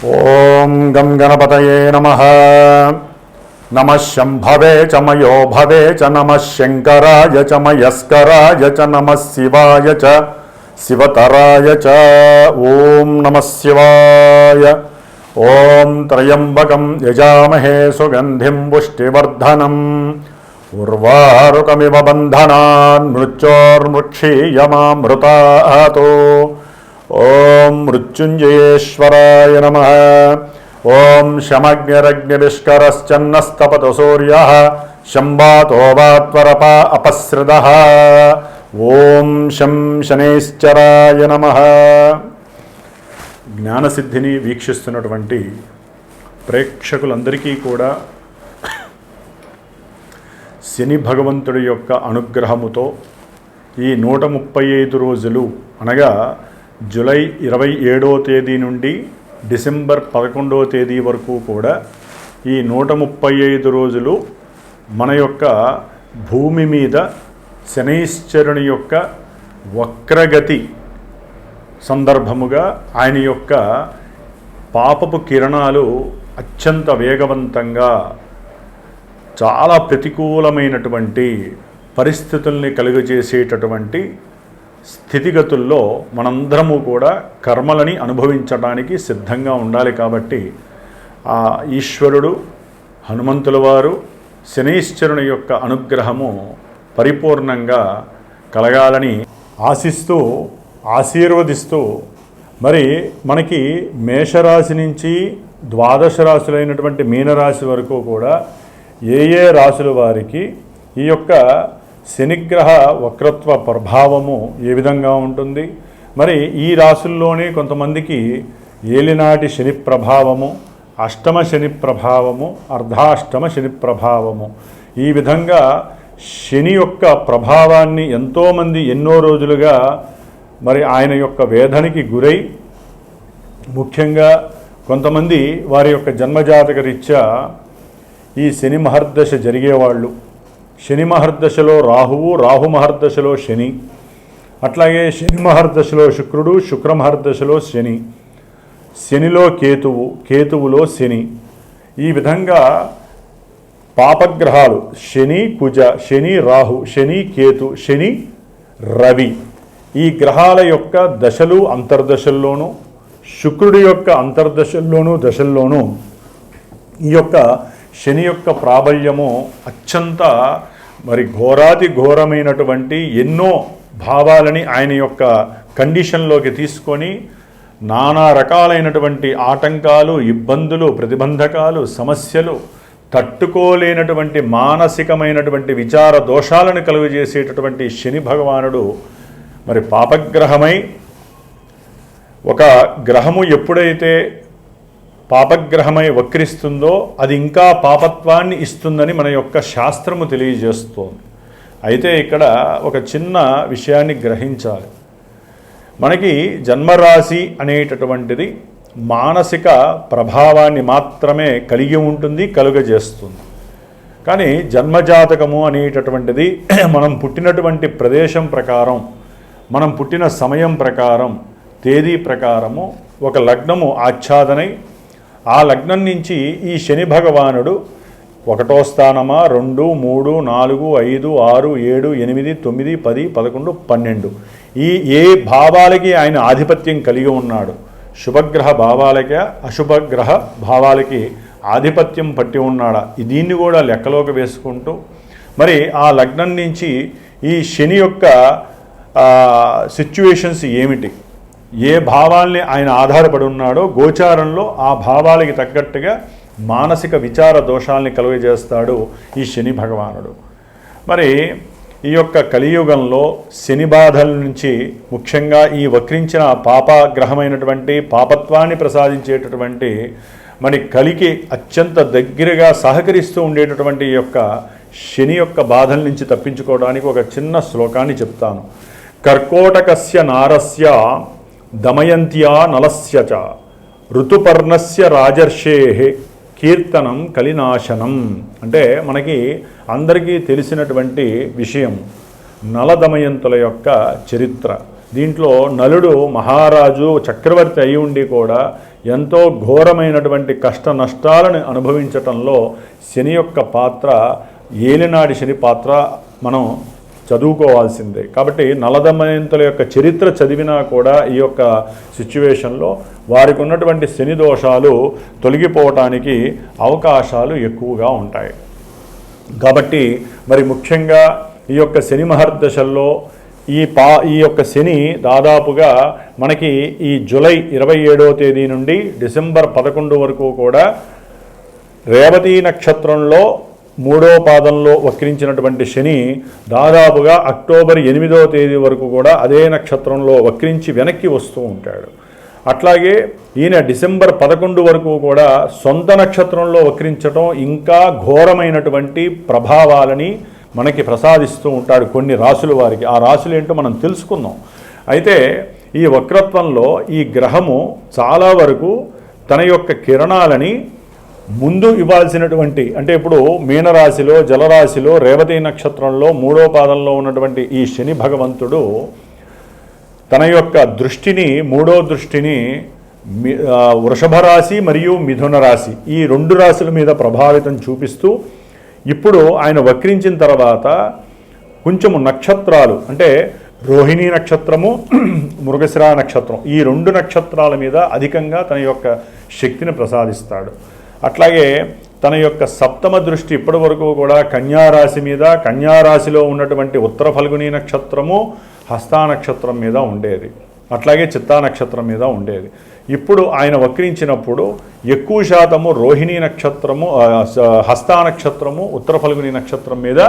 ఓం గం గణపతయే నమః. నమః శంభవే చ మయో భవే చ నమః శంకరాయ చ మయస్కరాయ చ నమః శివాయ చ శివతరాయ చ. ఓం నమః శివాయ. ఓం త్రయంబకం యజామహే సుగంధిం పుష్టివర్ధనం ఉర్వారుకమివ బంధనాన్ మృత్యోర్ముక్షీయమామృతాతో. ఓం మృత్యుంజయేశ్వరాయ నమః. ఓం శమగ్నిరగ్నివిష్కరశ్చన్నస్తపతు సూర్యః శంబాతో వాత్వరప అపస్రదః. ఓం శం శనైశ్చరాయ నమః. జ్ఞానసిద్ధిని వీక్షిస్తున్నటువంటి ప్రేక్షకులందరికీ కూడా శని భగవంతుడి యొక్క అనుగ్రహముతో ఈ 135 రోజులు అనగా జూలై 27వ తేదీ నుండి డిసెంబర్ 11వ తేదీ వరకు కూడా ఈ 135 రోజులు మన యొక్క భూమి మీద శనైశ్చరుని యొక్క వక్రగతి సందర్భముగా ఆయన యొక్క పాపపు కిరణాలు అత్యంత వేగవంతంగా చాలా ప్రతికూలమైనటువంటి పరిస్థితుల్ని కలుగజేసేటటువంటి స్థితిగతుల్లో మనందరము కూడా కర్మలని అనుభవించడానికి సిద్ధంగా ఉండాలి. కాబట్టి ఆ ఈశ్వరుడు హనుమంతుల వారు శనైశ్చరుని యొక్క అనుగ్రహము పరిపూర్ణంగా కలగాలని ఆశిస్తూ ఆశీర్వదిస్తూ మరి మనకి మేషరాశి నుంచి ద్వాదశ రాశులైనటువంటి మీనరాశి వరకు కూడా ఏ ఏ రాశుల వారికి ఈ యొక్క శనిగ్రహ వక్రత్వ ప్రభావము ఏ విధంగా ఉంటుంది, మరి ఈ రాశుల్లోనే కొంతమందికి ఏలినాటి శని ప్రభావము, అష్టమ శని ప్రభావము, అర్ధాష్టమ శని ప్రభావము, ఈ విధంగా శని యొక్క ప్రభావాన్ని ఎంతోమంది ఎన్నో రోజులుగా మరి ఆయన యొక్క వేదనకి గురై, ముఖ్యంగా కొంతమంది వారి యొక్క జన్మజాతక రీత్యా ఈ శని మహర్దశ జరిగేవాళ్ళు, శని మహర్దశలో రాహువు, రాహు మహర్దశలో శని, అట్లాగే శని మహర్దశలో శుక్రుడు, శుక్ర మహర్దశలో శని, శనిలో కేతువు, కేతువులో శని, ఈ విధంగా పాపగ్రహాలు శని కుజ, శని రాహు, శని కేతు, శని రవి, ఈ గ్రహాల యొక్క దశలు అంతర్దశల్లోనూ, శుక్రుడి యొక్క అంతర్దశల్లోనూ దశల్లోనూ ఈ యొక్క శని యొక్క ప్రాబల్యము అత్యంత మరి ఘోరాతి ఘోరమైనటువంటి ఎన్నో భావాలని ఆయన యొక్క కండిషన్లోకి తీసుకొని నానా రకాలైనటువంటి ఆటంకాలు, ఇబ్బందులు, ప్రతిబంధకాలు, సమస్యలు, తట్టుకోలేనటువంటి మానసికమైనటువంటి విచార దోషాలను కలుగజేసేటటువంటి శని భగవానుడు మరి పాపగ్రహమై, ఒక గ్రహము ఎప్పుడైతే పాపగ్రహమై వక్రిస్తుందో అది ఇంకా పాపత్వాన్ని ఇస్తుందని మన యొక్క శాస్త్రము తెలియజేస్తోంది. అయితే ఇక్కడ ఒక చిన్న విషయాన్ని గ్రహించాలి. మనకి జన్మరాశి అనేటటువంటిది మానసిక ప్రభావాన్ని మాత్రమే కలిగి ఉంటుంది, కలుగజేస్తుంది. కానీ జన్మజాతకము అనేటటువంటిది మనం పుట్టినటువంటి ప్రదేశం ప్రకారం, మనం పుట్టిన సమయం ప్రకారం, తేదీ ప్రకారము ఒక లగ్నము ఆచ్ఛాదనై, ఆ లగ్నం నుంచి ఈ శని భగవానుడు 1వ స్థానమా, 2, 3, 4, 5, 6, 7, 8, 9, 10, 11, 12 ఈ ఏ భావాలకి ఆయన ఆధిపత్యం కలిగి ఉన్నాడు, శుభగ్రహ భావాలకి అశుభగ్రహ భావాలకి ఆధిపత్యం పట్టి ఉన్నాడా, దీన్ని కూడా లెక్కలోకి వేసుకుంటూ మరి ఆ లగ్నం నుంచి ఈ శని యొక్క సిచ్యువేషన్స్ ఏమిటి, ఏ భావాల్ని ఆయన ఆధారపడి ఉన్నాడో గోచారంలో ఆ భావాలకి తగ్గట్టుగా మానసిక విచార దోషాలని కలుగజేస్తాడు ఈ శని భగవానుడు. మరి ఈ యొక్క కలియుగంలో శని బాధల నుంచి ముఖ్యంగా ఈ వక్రించిన పాపగ్రహమైనటువంటి పాపత్వాన్ని ప్రసాదించేటటువంటి మరి కలికి అత్యంత దగ్గరగా సహకరిస్తూ ఉండేటటువంటి ఈ యొక్క శని యొక్క బాధల నుంచి తప్పించుకోవడానికి ఒక చిన్న శ్లోకాన్ని చెప్తాను. కర్కోటకస్య నారస్య దమయంత్యా నలస్య చ ఋతుపర్ణస్య రాజర్షే కీర్తనం కలినాశనం. అంటే మనకి అందరికీ తెలిసినటువంటి విషయం నల దమయంతుల యొక్క చరిత్ర. దీంట్లో నలుడు మహారాజు చక్రవర్తి అయి ఉండి కూడా ఎంతో ఘోరమైనటువంటి కష్ట నష్టాలను అనుభవించటంలో శని యొక్క పాత్ర, ఏలినాడి శని పాత్ర మనం చదువుకోవాల్సిందే. కాబట్టి నలదమయంతుల యొక్క చరిత్ర చదివినా కూడా ఈ యొక్క సిచ్యువేషన్లో వారికి ఉన్నటువంటి శని దోషాలు తొలగిపోవటానికి అవకాశాలు ఎక్కువగా ఉంటాయి. కాబట్టి మరి ముఖ్యంగా ఈ యొక్క శని మహర్దశల్లో ఈ యొక్క శని దాదాపుగా మనకి ఈ జూలై 27వ తేదీ నుండి డిసెంబర్ 11 వరకు కూడా రేవతి నక్షత్రంలో 3వ పాదంలో వక్రించినటువంటి శని దాదాపుగా అక్టోబర్ 8వ తేదీ వరకు కూడా అదే నక్షత్రంలో వక్రించి వెనక్కి వస్తూ ఉంటాడు. అట్లాగే ఈయన డిసెంబర్ 11 వరకు కూడా సొంత నక్షత్రంలో వక్రించడం ఇంకా ఘోరమైనటువంటి ప్రభావాలని మనకి ప్రసాదిస్తూ ఉంటాడు కొన్ని రాశుల వారికి. ఆ రాశులు ఏంటో మనం తెలుసుకుందాం. అయితే ఈ వక్రత్వంలో ఈ గ్రహము చాలా వరకు తన యొక్క కిరణాలని ముందు ఇవ్వాల్సినటువంటి, అంటే ఇప్పుడు మీనరాశిలో జలరాశిలో రేవతి నక్షత్రంలో 3వ పాదంలో ఉన్నటువంటి ఈ శని భగవంతుడు తన యొక్క దృష్టిని, 3వ దృష్టిని వృషభ రాశి మరియు మిథున రాశి ఈ 2 రాశుల మీద ప్రభావితం చూపిస్తూ ఇప్పుడు ఆయన వక్రించిన తర్వాత కొంచెము నక్షత్రాలు, అంటే రోహిణీ నక్షత్రము, మృగశిర నక్షత్రం, ఈ 2 నక్షత్రాల మీద అధికంగా తన యొక్క శక్తిని ప్రసాదిస్తాడు. అట్లాగే తన యొక్క సప్తమ దృష్టి ఇప్పటి వరకు కూడా కన్యారాశి మీద, కన్యారాశిలో ఉన్నటువంటి ఉత్తర ఫల్గుని నక్షత్రము, హస్తా నక్షత్రం మీద ఉండేది. అట్లాగే చిత్తా నక్షత్రం మీద ఉండేది. ఇప్పుడు ఆయన వక్రించినప్పుడు ఎక్కువ శాతము రోహిణీ నక్షత్రము, హస్తా నక్షత్రము, ఉత్తర ఫల్గుని నక్షత్రం మీద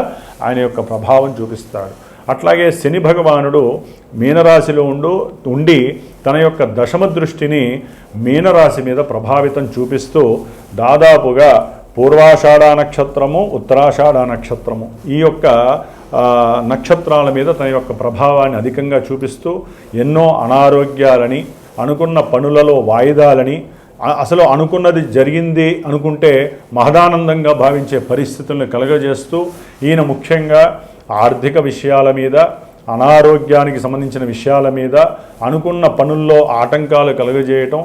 ఆయన యొక్క ప్రభావం చూపిస్తాడు. అట్లాగే శని భగవానుడు మీనరాశిలో ఉండి తన యొక్క దశమ దృష్టిని మీనరాశి మీద ప్రభావితం చూపిస్తూ దాదాపుగా పూర్వాషాఢ నక్షత్రము, ఉత్తరాషాఢ నక్షత్రము ఈ యొక్క నక్షత్రాల మీద తన యొక్క ప్రభావాన్ని అధికంగా చూపిస్తూ ఎన్నో అనారోగ్యాలని, అనుకున్న పనులలో వాయిదాలని, అసలు అనుకున్నది జరిగింది అనుకుంటే మహదానందంగా భావించే పరిస్థితులను కలుగజేస్తూ ఈయన ముఖ్యంగా ఆర్థిక విషయాల మీద, అనారోగ్యానికి సంబంధించిన విషయాల మీద, అనుకున్న పనుల్లో ఆటంకాలు కలుగజేయటం,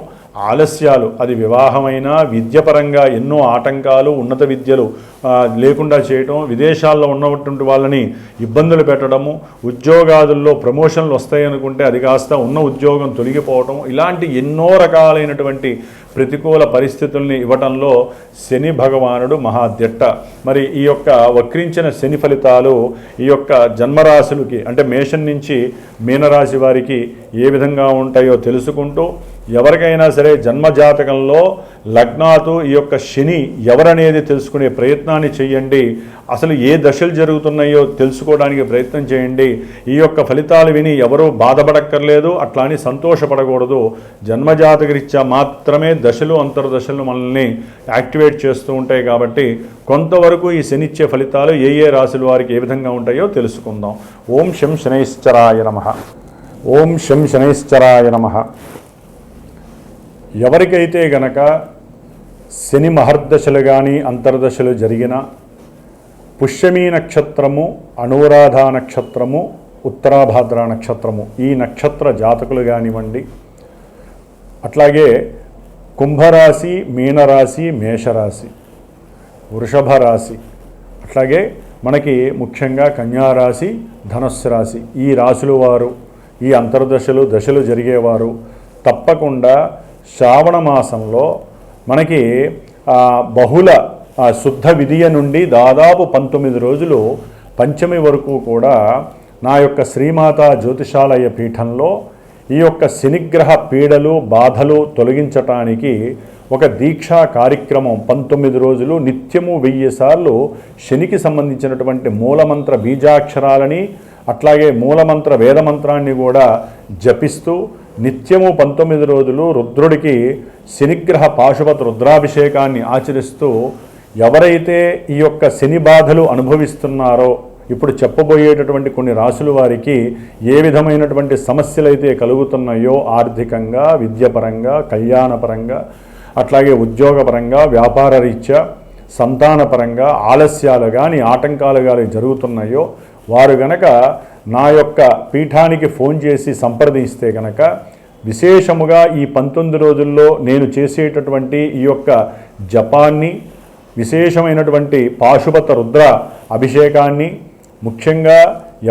ఆలస్యాలు, అది వివాహమైనా విద్యపరంగా ఎన్నో ఆటంకాలు, ఉన్నత విద్యలు లేకుండా చేయటం, విదేశాల్లో ఉన్నటువంటి వాళ్ళని ఇబ్బందులు పెట్టడము, ఉద్యోగాదుల్లో ప్రమోషన్లు వస్తాయనుకుంటే అది కాస్త ఉన్న ఉద్యోగం తొలగిపోవటం, ఇలాంటి ఎన్నో రకాలైనటువంటి ప్రతికూల పరిస్థితుల్ని ఇవ్వటంలో శని భగవానుడు మహాదిట్ట. మరి ఈ యొక్క వక్రించిన శని ఫలితాలు ఈ యొక్క జన్మరాశులకి, అంటే మేషం నుంచి మీనరాశి వారికి ఏ విధంగా ఉంటాయో తెలుసుకుంటూ, ఎవరికైనా సరే జన్మజాతకంలో లగ్నాతు ఈ యొక్క శని ఎవరనేది తెలుసుకునే ప్రయత్నాన్ని చేయండి. అసలు ఏ దశలు జరుగుతున్నాయో తెలుసుకోవడానికి ప్రయత్నం చేయండి. ఈ యొక్క ఫలితాలు విని ఎవరూ బాధపడక్కర్లేదు, అట్లా అని సంతోషపడకూడదు. జన్మజాతకరీత్యా మాత్రమే దశలు, అంతర్దశలు మనల్ని యాక్టివేట్ చేస్తూ ఉంటాయి. కాబట్టి కొంతవరకు ఈ శనిచ్చే ఫలితాలు ఏ ఏ రాశుల వారికి ఏ విధంగా ఉంటాయో తెలుసుకుందాం. ఓం శం శనైశ్చరాయ నమః. ఓం శం శనైశ్చరాయ నమః. ఎవరికైతే గనక శని మహర్దశలు కానీ అంతర్దశలు జరిగిన పుష్యమీ నక్షత్రము, అనురాధ నక్షత్రము, ఉత్తరాభాద్ర నక్షత్రము ఈ నక్షత్ర జాతకులు కానివ్వండి, అట్లాగే కుంభరాశి, మీనరాశి, మేషరాశి, వృషభ రాశి, అట్లాగే మనకి ముఖ్యంగా కన్యారాశి, ధనుస్సు రాశి ఈ రాశుల వారు, ఈ అంతర్దశలు దశలు జరిగేవారు తప్పకుండా శ్రావణ మాసంలో మనకి బహుళ శుద్ధ విధియ నుండి దాదాపు 19 రోజులు పంచమి వరకు కూడా నా యొక్క శ్రీమాత జ్యోతిషాలయ పీఠంలో ఈ యొక్క శనిగ్రహ పీడలు, బాధలు తొలగించటానికి ఒక దీక్షా కార్యక్రమం 19 రోజులు నిత్యము 1000 సార్లు శనికి సంబంధించినటువంటి మూలమంత్ర బీజాక్షరాలని, అట్లాగే మూలమంత్ర వేదమంత్రాన్ని కూడా జపిస్తూ నిత్యము 19 రోజులు రుద్రుడికి శనిగ్రహ పాశుపత రుద్రాభిషేకాన్ని ఆచరిస్తూ ఎవరైతే ఈ యొక్క శని బాధలు అనుభవిస్తున్నారో, ఇప్పుడు చెప్పబోయేటటువంటి కొన్ని రాశుల వారికి ఏ విధమైనటువంటి సమస్యలు అయితే కలుగుతున్నాయో ఆర్థికంగా, విద్యపరంగా, కళ్యాణపరంగా, అట్లాగే ఉద్యోగపరంగా, వ్యాపార రీత్యా, సంతానపరంగా ఆలస్యాలు కానీ ఆటంకాలు కానీ జరుగుతున్నాయో వారు గనక నా యొక్క పీఠానికి ఫోన్ చేసి సంప్రదిస్తే గనక విశేషముగా ఈ 19 రోజుల్లో నేను చేసేటటువంటి ఈ యొక్క జపాన్ని, విశేషమైనటువంటి పాశుపత రుద్ర అభిషేకాన్ని, ముఖ్యంగా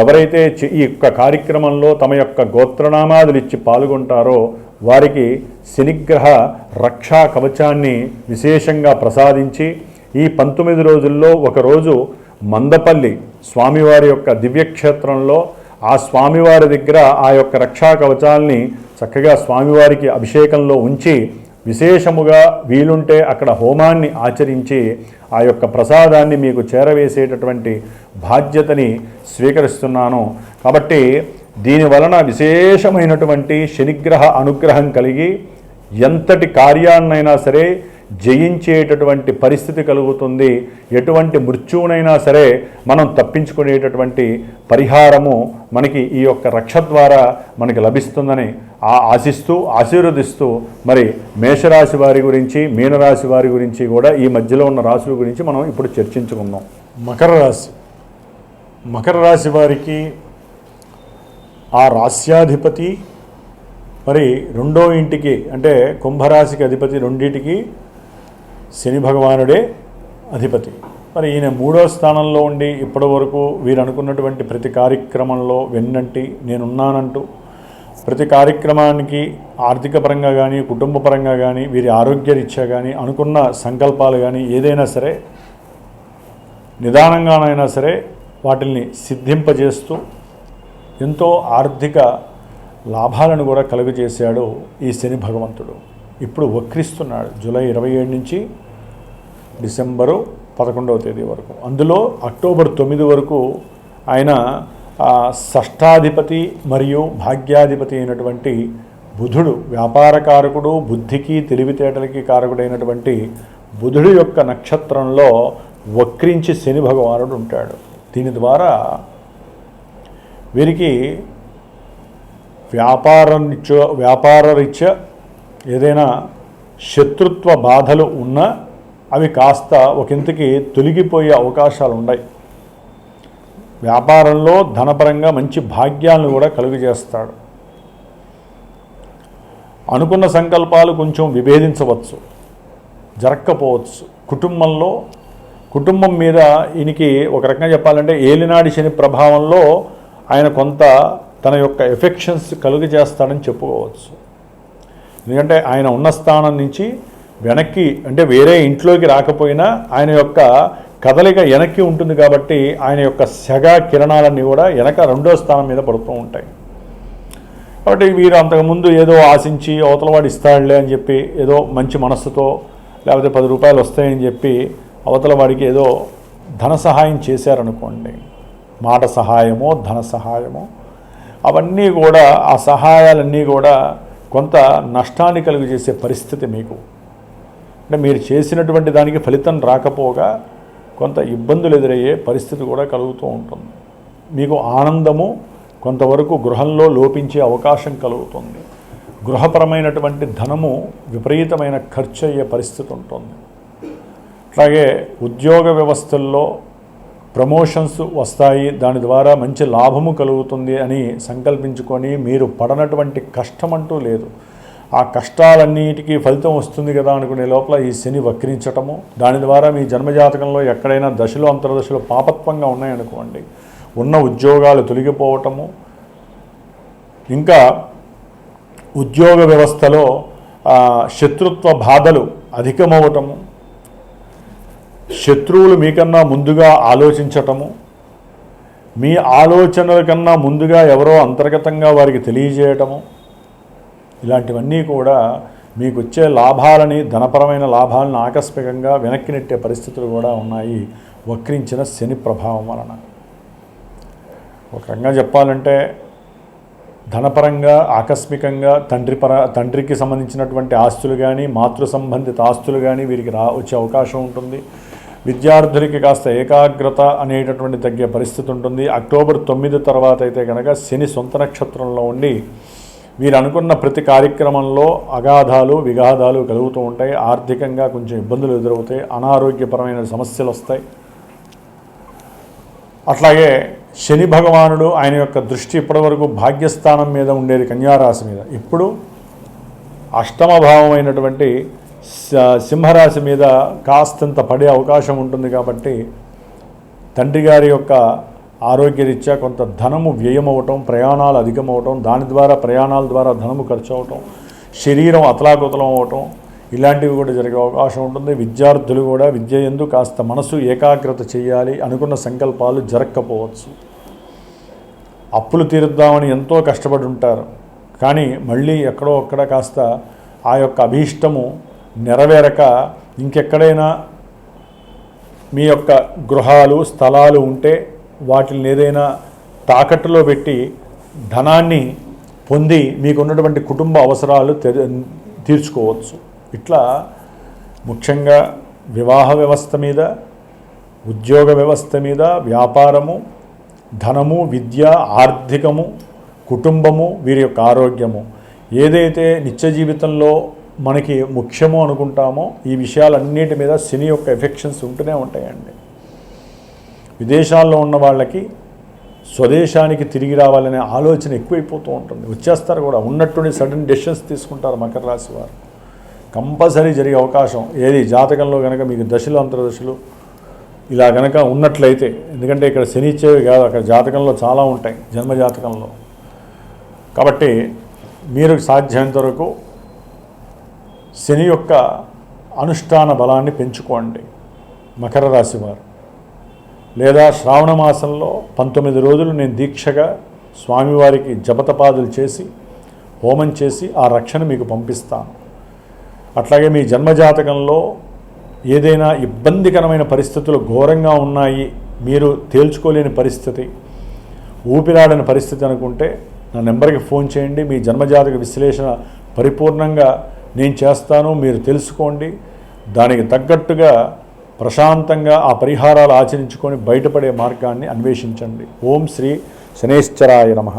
ఎవరైతే ఈ యొక్క కార్యక్రమంలో తమ యొక్క గోత్రనామాదులు ఇచ్చి పాల్గొంటారో వారికి శనిగ్రహ రక్షా కవచాన్ని విశేషంగా ప్రసాదించి ఈ 19 రోజుల్లో ఒకరోజు మందపల్లి స్వామివారి యొక్క దివ్యక్షేత్రంలో ఆ స్వామివారి దగ్గర ఆ యొక్క రక్షా కవచాల్ని చక్కగా స్వామివారికి అభిషేకంలో ఉంచి విశేషముగా వీలుంటే అక్కడ హోమాన్ని ఆచరించి ఆ యొక్క ప్రసాదాన్ని మీకు చేరవేసేటటువంటి బాధ్యతని స్వీకరిస్తున్నాను. కాబట్టి దీనివలన విశేషమైనటువంటి శనిగ్రహ అనుగ్రహం కలిగి ఎంతటి కార్యాన్నైనా సరే జయించేటటువంటి పరిస్థితి కలుగుతుంది. ఎటువంటి మృత్యువునైనా సరే మనం తప్పించుకునేటటువంటి పరిహారము మనకి ఈ యొక్క రక్ష ద్వారా మనకి లభిస్తుందని ఆశిస్తూ ఆశీర్వదిస్తూ మరి మేషరాశి వారి గురించి, మీనరాశి వారి గురించి కూడా ఈ మధ్యలో ఉన్న రాశుల గురించి మనం ఇప్పుడు చర్చించుకుందాం. మకర రాశి వారికి ఆ రాస్యాధిపతి మరి రెండో ఇంటికి అంటే కుంభరాశికి అధిపతి, రెండింటికి శని భగవానుడే అధిపతి. మరి ఈయన 3వ స్థానంలో ఉండి ఇప్పటి వరకు వీరు అనుకున్నటువంటి ప్రతి కార్యక్రమంలో వెన్నంటి నేనున్నానంటూ ప్రతి కార్యక్రమానికి ఆర్థిక పరంగా కానీ, కుటుంబ పరంగా కానీ, వీరి ఆరోగ్యరీత్యా కానీ, అనుకున్న సంకల్పాలు కానీ ఏదైనా సరే నిదానంగానైనా సరే వాటిల్ని సిద్ధింపజేస్తూ ఎంతో ఆర్థిక లాభాలను కూడా కలుగజేశాడు ఈ శని భగవంతుడు. ఇప్పుడు వక్రిస్తున్నాడు జూలై 27 నుంచి డిసెంబరు 11వ తేదీ వరకు. అందులో అక్టోబర్ 9 వరకు ఆయన షష్ఠాధిపతి మరియు భాగ్యాధిపతి అయినటువంటి బుధుడు, వ్యాపారకారకుడు, బుద్ధికి తెలివితేటలకి కారకుడైనటువంటి బుధుడు యొక్క నక్షత్రంలో వక్రించి శని భగవానుడు ఉంటాడు. దీని ద్వారా వీరికి వ్యాపారరీత్యా ఏదైనా శత్రుత్వ బాధలు ఉన్నా అవి కాస్త ఒకంతకి తొలగిపోయే అవకాశాలు ఉన్నాయి. వ్యాపారంలో ధనపరంగా మంచి భాగ్యాలను కూడా కలుగజేస్తాడు. అనుకున్న సంకల్పాలు కొంచెం విభేదించవచ్చు, జరగకపోవచ్చు. కుటుంబం మీద ఈయనకి ఒక రకంగా చెప్పాలంటే ఏలినాడి శని ప్రభావంలో ఆయన కొంత తన యొక్క ఎఫెక్షన్స్ కలుగజేస్తాడని చెప్పుకోవచ్చు. ఎందుకంటే ఆయన ఉన్న స్థానం నుంచి వెనక్కి అంటే వేరే ఇంట్లోకి రాకపోయినా ఆయన యొక్క కదలిక వెనక్కి ఉంటుంది కాబట్టి ఆయన యొక్క సెగ కిరణాలన్నీ కూడా వెనక 2వ స్థానం మీద పడుతూ ఉంటాయి. కాబట్టి వీరు అంతకుముందు ఏదో ఆశించి అవతలవాడు ఇస్తాడులే అని చెప్పి ఏదో మంచి మనస్సుతో లేకపోతే 10 రూపాయలు వస్తాయని చెప్పి అవతల వాడికి ఏదో ధన సహాయం చేశారనుకోండి, మాట సహాయమో ధన సహాయమో, అవన్నీ కూడా ఆ సహాయాలన్నీ కూడా కొంత నష్టాన్ని కలుగజేసే పరిస్థితి మీకు అంటే మీరు చేసినటువంటి దానికి ఫలితం రాకపోగా కొంత ఇబ్బందులు ఎదురయ్యే పరిస్థితి కూడా కలుగుతూ ఉంటుంది. మీకు ఆనందము కొంతవరకు గృహంలో లోపించే అవకాశం కలుగుతుంది. గృహపరమైనటువంటి ధనము విపరీతమైన ఖర్చు అయ్యే పరిస్థితి ఉంటుంది. అట్లాగే ఉద్యోగ వ్యవస్థల్లో ప్రమోషన్స్ వస్తాయి, దాని ద్వారా మంచి లాభము కలుగుతుంది అని సంకల్పించుకొని మీరు పడనటువంటి కష్టం అంటూ లేదు. ఆ కష్టాలన్నిటికీ ఫలితం వస్తుంది కదా అనుకునే లోపల ఈ శని వక్రించటము, దాని ద్వారా మీ జన్మజాతకంలో ఎక్కడైనా దశలు అంతర్దశలు పాపత్వంగా ఉన్నాయనుకోండి, ఉన్న ఉద్యోగాలు తొలగిపోవటము, ఇంకా ఉద్యోగ వ్యవస్థలో శత్రుత్వ బాధలు అధికమవటము, శత్రువులు మీకన్నా ముందుగా ఆలోచించటము, మీ ఆలోచనల కన్నా ముందుగా ఎవరో అంతర్గతంగా వారికి తెలియజేయటము, ఇలాంటివన్నీ కూడా మీకు వచ్చే లాభాలని, ధనపరమైన లాభాలను ఆకస్మికంగా వెనక్కి నెట్టే పరిస్థితులు కూడా ఉన్నాయి వక్రించిన శని ప్రభావం వలన. ఒక రకంగా చెప్పాలంటే ధనపరంగా ఆకస్మికంగా తండ్రికి సంబంధించినటువంటి ఆస్తులు కానీ, మాతృ సంబంధిత ఆస్తులు కానీ వీరికి వచ్చే అవకాశం ఉంటుంది. విద్యార్థులకి కాస్త ఏకాగ్రత అనేటటువంటి తగ్గే పరిస్థితి ఉంటుంది. అక్టోబర్ 9 తర్వాత అయితే కనుక శని సొంత నక్షత్రంలో ఉండి వీరు అనుకున్న ప్రతి కార్యక్రమంలో అగాధాలు విగాధాలు కలుగుతూ ఉంటాయి. ఆర్థికంగా కొంచెం ఇబ్బందులు ఎదురవుతాయి, అనారోగ్యపరమైన సమస్యలు వస్తాయి. అట్లాగే శని భగవానుడు ఆయన యొక్క దృష్టి ఇప్పటివరకు భాగ్యస్థానం మీద ఉండేది కన్యారాశి మీద, ఇప్పుడు అష్టమ భావమైనటువంటి సింహరాశి మీద కాస్తంత పడే అవకాశం ఉంటుంది. కాబట్టి తండ్రి గారి యొక్క ఆరోగ్యరీత్యా కొంత ధనము వ్యయమవటం, ప్రయాణాలు అధికమవటం, దాని ద్వారా ప్రయాణాల ద్వారా ధనము ఖర్చు అవటం, శరీరం అతలాకుతలం అవటం, ఇలాంటివి కూడా జరిగే అవకాశం ఉంటుంది. విద్యార్థులు కూడా విద్య యందు కాస్త మనసు ఏకాగ్రత చేయాలి, అనుకున్న సంకల్పాలు జరగకపోవచ్చు. అప్పులు తీరుద్దామని ఎంతో కష్టపడి ఉంటారు, కానీ మళ్ళీ ఎక్కడో అక్కడ కాస్త ఆ యొక్క అభీష్టము నెరవేరక ఇంకెక్కడైనా మీ యొక్క గృహాలు స్థలాలు ఉంటే వాటిని ఏదైనా తాకట్టులో పెట్టి ధనాన్ని పొంది మీకున్నటువంటి కుటుంబ అవసరాలు తీర్చుకోవచ్చు. ఇట్లా ముఖ్యంగా వివాహ వ్యవస్థ మీద, ఉద్యోగ వ్యవస్థ మీద, వ్యాపారము, ధనము, విద్య, ఆర్థికము, కుటుంబము, వీరి యొక్క ఆరోగ్యము, ఏదైతే నిత్య జీవితంలో మనకి ముఖ్యమో అనుకుంటామో ఈ విషయాలన్నిటి మీద శని యొక్క ఎఫెక్షన్స్ ఉంటూనే ఉంటాయండి. విదేశాల్లో ఉన్న వాళ్ళకి స్వదేశానికి తిరిగి రావాలనే ఆలోచన ఎక్కువైపోతూ ఉంటుంది. వచ్చేస్తారు కూడా, ఉన్నట్టుండి సడన్ డెసిషన్స్ తీసుకుంటారు మకర రాశి వారు. కంపల్సరీ జరిగే అవకాశం ఏది జాతకంలో కనుక మీకు దశలు అంతర్దశలు ఇలా కనుక ఉన్నట్లయితే, ఎందుకంటే ఇక్కడ శని ఇచ్చేవి కాదు, అక్కడ జాతకంలో చాలా ఉంటాయి జన్మ జాతకంలో. కాబట్టి మీరు సాధ్యమైనంత వరకు శని యొక్క అనుష్ఠాన బలాన్ని పెంచుకోండి మకర రాశి వారు. లేదా శ్రావణ మాసంలో 19 రోజులు నేను దీక్షగా స్వామివారికి జపతపాదులు చేసి హోమం చేసి ఆ రక్షణ మీకు పంపిస్తాను. అట్లాగే మీ జన్మజాతకంలో ఏదైనా ఇబ్బందికరమైన పరిస్థితులు ఘోరంగా ఉన్నాయి, మీరు తేల్చుకోలేని పరిస్థితి, ఊపిరాడని పరిస్థితి అనుకుంటే నా నెంబర్కి ఫోన్ చేయండి. మీ జన్మజాతక విశ్లేషణ పరిపూర్ణంగా నేను చేస్తాను, మీరు తెలుసుకోండి. దానికి తగ్గట్టుగా ప్రశాంతంగా ఆ పరిహారాలు ఆచరించుకొని బయటపడే మార్గాన్ని అన్వేషించండి. ఓం శ్రీ శనేశ్వరాయ నమః.